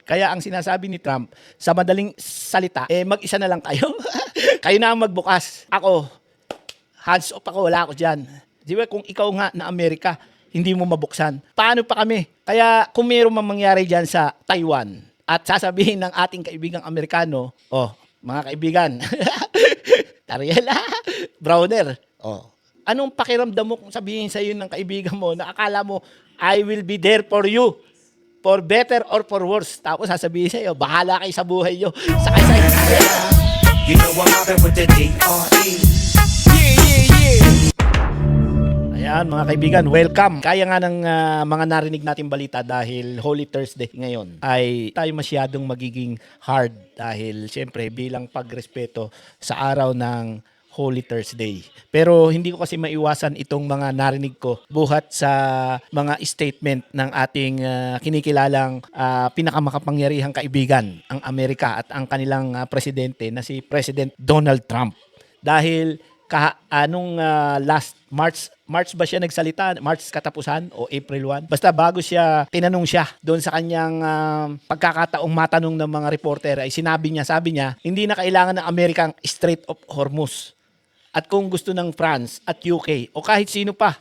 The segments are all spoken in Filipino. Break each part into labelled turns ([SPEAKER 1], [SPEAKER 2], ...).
[SPEAKER 1] Kaya ang sinasabi ni Trump, sa madaling salita, mag-isa na lang kayo. Kayo na ang magbukas. Ako, hands off ako, wala ako dyan. Di ba kung ikaw nga na Amerika, hindi mo mabuksan. Paano pa kami? Kaya kung mayroon mang mangyari dyan sa Taiwan at sasabihin ng ating kaibigang Amerikano, mga kaibigan, Tariela, Browner, anong pakiramdam mo kung sabihin sa iyo ng kaibigan mo na akala mo, I will be there for you, for better or for worse. Tapos sasabihin sa iyo, bahala kayo sa buhay nyo. Sakay sa
[SPEAKER 2] You know I'm mobbing with the D.R.E.
[SPEAKER 1] Ayan mga kaibigan, welcome. Kaya nga ng mga narinig natin balita dahil Holy Thursday ngayon ay tayo masyadong magiging hard dahil syempre bilang pagrespeto sa araw ng Holy Thursday. Pero hindi ko kasi maiwasan itong mga narinig ko buhat sa mga statement ng ating kinikilalang pinakamakapangyarihang kaibigan, ang Amerika at ang kanilang presidente na si President Donald Trump. Dahil anong last March ba siya nagsalita? March katapusan o April 1? Basta bago siya, tinanong siya doon sa kanyang pagkakataong matanong ng mga reporter ay sabi niya, hindi na kailangan ng Amerika ang Strait of Hormuz. At kung gusto ng France at UK o kahit sino pa,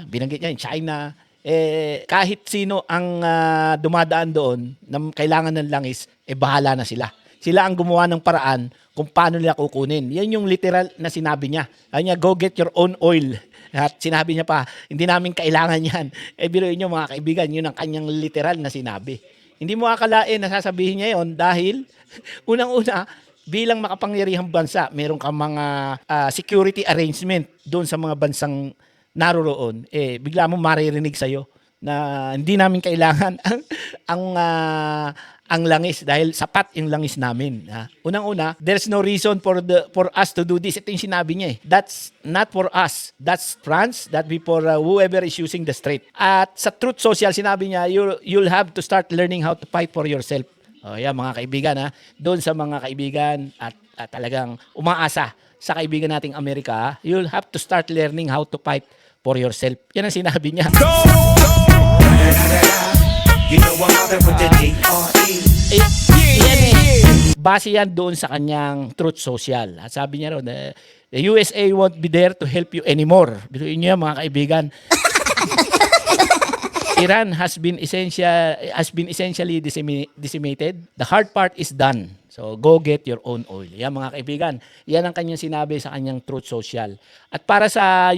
[SPEAKER 1] binanggit niya yung China, kahit sino ang dumadaan doon na kailangan ng langis, bahala na sila. Sila ang gumawa ng paraan kung paano nila kukunin. Yan yung literal na sinabi niya. Sabi niya, go get your own oil. At sinabi niya pa, hindi namin kailangan yan. Biruin niyo mga kaibigan, yun ang kanyang literal na sinabi. Hindi mo akalain na sasabihin niya yon dahil unang-una, bilang makapangyarihang bansa, meron kang mga security arrangement doon sa mga bansang naroroon. Bigla mo maririnig sa'yo na hindi namin kailangan ang langis dahil sapat yung langis namin. Unang-una, there's no reason for us to do this. Ito yung sinabi niya. That's not for us. That's France. That be for whoever is using the strait. At sa Truth Social, sinabi niya, you'll have to start learning how to fight for yourself. Yan mga kaibigan. Doon sa mga kaibigan at talagang umaasa sa kaibigan nating Amerika, you'll have to start learning how to fight for yourself. Yan ang sinabi niya.
[SPEAKER 2] You know I'm mobbing with the D.R.E.
[SPEAKER 1] Base yan doon sa kanyang Truth Social. At sabi niya ron, the USA won't be there to help you anymore. Biruin niyo mga kaibigan. Iran has been essentially decimated. The hard part is done. So go get your own oil. Yan mga kaibigan. Yan ang kanyang sinabi sa kanyang Truth Social. At para sa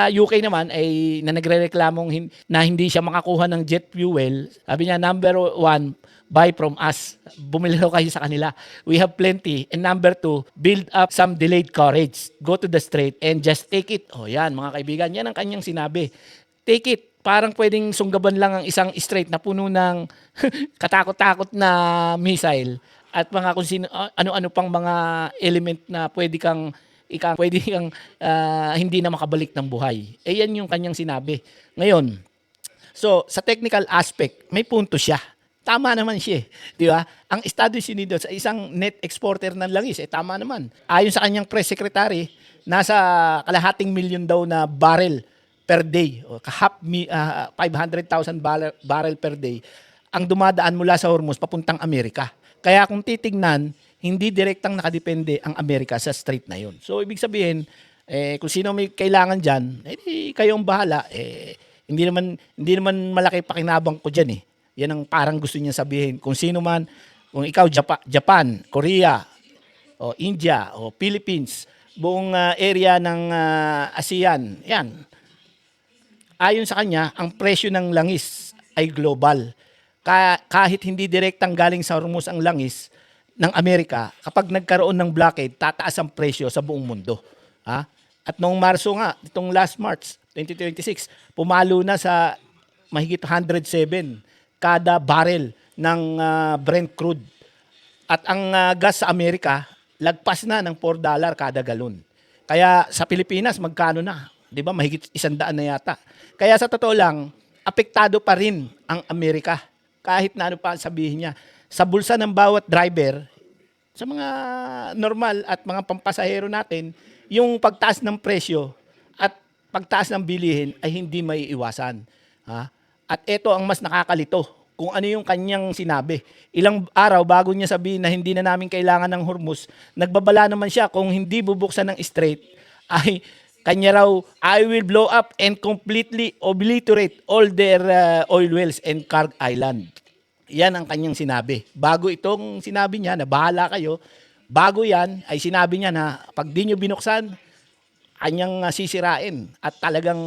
[SPEAKER 1] UK naman ay na nagrereklamong na hindi siya makakuha ng jet fuel. Sabi niya, number 1, buy from us. Bumili raw kayo sa kanila. We have plenty. And number 2, build up some delayed courage. Go to the strait and just take it. Yan mga kaibigan. Yan ang kanyang sinabi. Take it. Parang pwedeng sunggaban lang ang isang strait na puno ng katakot-takot na missile at mga kung sino, ano-ano pang mga element na pwede kang hindi na makabalik ng buhay. Yan yung kanyang sinabi. Ngayon, so sa technical aspect, may punto siya. Tama naman siya, di ba? Ang Estados Unidos sa isang net exporter ng langis, tama naman. Ayon sa kanyang press secretary, nasa kalahating milyon daw na barrel per day, o 500,000 barrel per day, ang dumadaan mula sa Hormuz papuntang Amerika. Kaya kung titignan, hindi direktang nakadepende ang Amerika sa strait na yun. So, ibig sabihin, kung sino may kailangan dyan, kayong bahala. Hindi naman malaki pakinabang ko dyan. Yan ang parang gusto niya sabihin. Kung sino man, kung ikaw, Japan, Korea, o India, o Philippines, buong area ng ASEAN, yan. Ayon sa kanya, ang presyo ng langis ay global. Kahit hindi direktang galing sa Hormuz ang langis ng Amerika, kapag nagkaroon ng blockade, tataas ang presyo sa buong mundo. At noong Marso nga, itong last March 2026, pumalo na sa mahigit 107 kada barrel ng Brent crude. At ang gas sa Amerika, lagpas na ng $4 kada galon. Kaya sa Pilipinas, magkano na? 'Di ba? Mahigit 100 na yata. Kaya sa totoo lang, apektado pa rin ang Amerika. Kahit na ano pa sabihin niya. Sa bulsa ng bawat driver, sa mga normal at mga pampasahero natin, yung pagtaas ng presyo at pagtaas ng bilihin ay hindi may iwasan. At ito ang mas nakakalito. kung ano yung kanyang sinabi. Ilang araw bago niya sabihin na hindi na namin kailangan ng Hormuz, nagbabala naman siya kung hindi bubuksan ng strait ay kanya raw, I will blow up and completely obliterate all their oil wells and Karg Island. Yan ang kanyang sinabi. Bago itong sinabi niya na bahala kayo, bago yan ay sinabi niya na pag di nyo binuksan, kanyang sisirain at talagang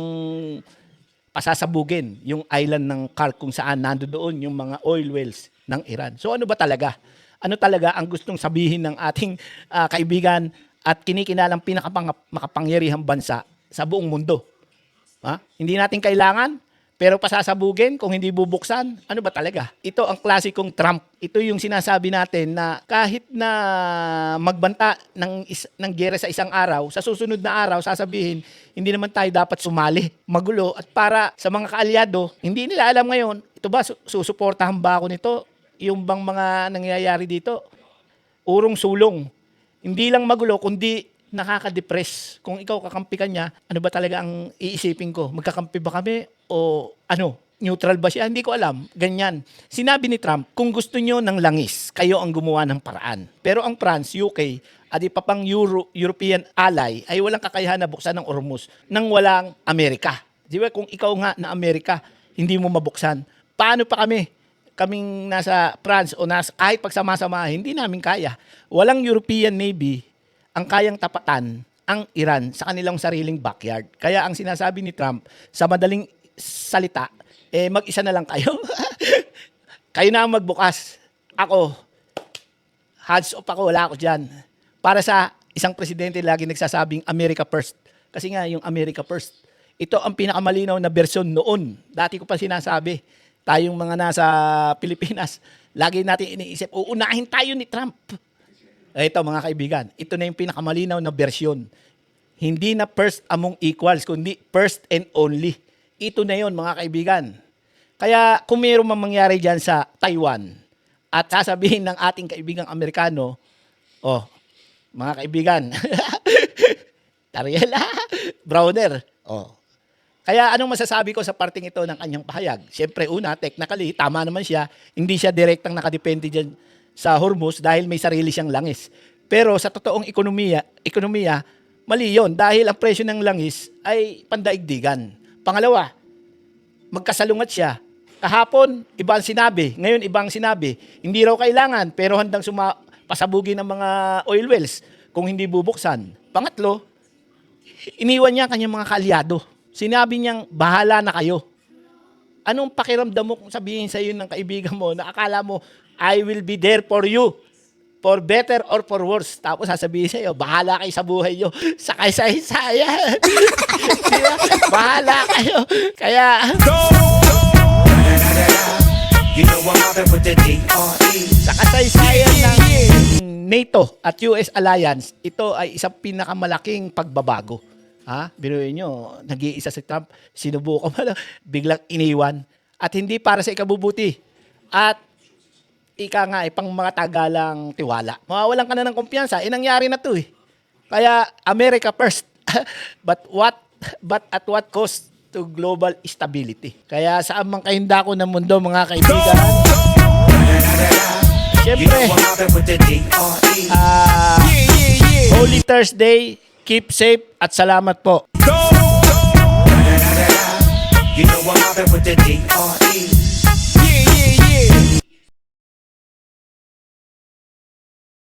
[SPEAKER 1] pasasabugin yung island ng Karg kung saan nandoon yung mga oil wells ng Iran. So ano ba talaga? Ano talaga ang gustong sabihin ng ating kaibigan at kinikinalang pinakamakapangyarihang bansa sa buong mundo? Ha? Hindi natin kailangan, pero pasasabugin kung hindi bubuksan, ano ba talaga? Ito ang klasikong Trump. Ito yung sinasabi natin na kahit na magbanta ng giyera sa isang araw, sa susunod na araw, sasabihin, hindi naman tayo dapat sumali, magulo. At para sa mga kaalyado, hindi nila alam ngayon, ito ba, susuportahan ba ako nito? Yung bang mga nangyayari dito? Urong sulong. Hindi lang magulo, kundi nakaka-depress. Kung ikaw kakampi ka niya, ano ba talaga ang iisipin ko? Magkakampi ba kami? O ano? Neutral ba siya? Hindi ko alam. Ganyan. Sinabi ni Trump, kung gusto nyo ng langis, kayo ang gumawa ng paraan. Pero ang France, UK, at iba pang European ally ay walang kakayahan na buksan ng Hormuz nang walang Amerika. Di ba? Kung ikaw nga na Amerika, hindi mo mabuksan. Paano pa kami? Kaming nasa France o nasa kahit pagsama-sama, hindi namin kaya. Walang European Navy ang kayang tapatan ang Iran sa kanilang sariling backyard. Kaya ang sinasabi ni Trump, sa madaling salita, mag-isa na lang kayo. Kayo na ang magbukas. Ako, hands off ako, wala ako dyan. Para sa isang presidente lagi nagsasabing America first. Kasi nga yung America first, ito ang pinakamalinaw na bersyon noon. Dati ko pa sinasabi, tayong mga nasa Pilipinas, lagi natin iniisip, uunahin tayo ni Trump. Ito mga kaibigan, ito na yung pinakamalinaw na bersyon. Hindi na first among equals, kundi first and only. Ito na yun mga kaibigan. Kaya kung mayroon mang mangyari dyan sa Taiwan, at sasabihin ng ating kaibigang Amerikano, oh, mga kaibigan, Tariela, Browner, oh, kaya anong masasabi ko sa parting ito ng kanyang pahayag? Siyempre, una, technically, tama naman siya. Hindi siya direktang nakadepende dyan sa Hormuz dahil may sarili siyang langis. Pero sa totoong ekonomiya, mali yun dahil ang presyo ng langis ay pandaigdigan. Pangalawa, magkasalungat siya. Kahapon, iba ang sinabi. Ngayon, iba ang sinabi. Hindi raw kailangan, pero handang pasabugin ng mga oil wells kung hindi bubuksan. Pangatlo, iniwan niya ang kanyang mga kaalyado. Sinabi niyang, bahala na kayo. Anong pakiramdam mo kung sabihin sa iyo ng kaibigan mo na akala mo, I will be there for you, for better or for worse. Tapos sasabihin sa iyo, bahala kayo sa buhay niyo. Sakay sa hisaya. Diba? Bahala kayo. Kaya,
[SPEAKER 2] You know I'm mobbing with the D.R.E.
[SPEAKER 1] sa kasaysayan ng NATO at US Alliance, ito ay isang pinakamalaking pagbabago. Ha? Binuhin nyo, nag-iisa si Trump, sinubukan mo lang, biglang iniwan. At hindi para sa ikabubuti. At ika nga, pang mga tagalang tiwala. Mawawalan ka na ng kumpiyansa, nangyari na to eh. Kaya, America first. But at what cost to global stability? Kaya saan man kahinda ko ng mundo, mga kaibigan,
[SPEAKER 2] You know
[SPEAKER 1] siyempre,
[SPEAKER 2] I'm mobbing with the D.R.E.
[SPEAKER 1] Holy Thursday, keep safe at salamat po.
[SPEAKER 2] You know I'm mobbing with the D.R.E.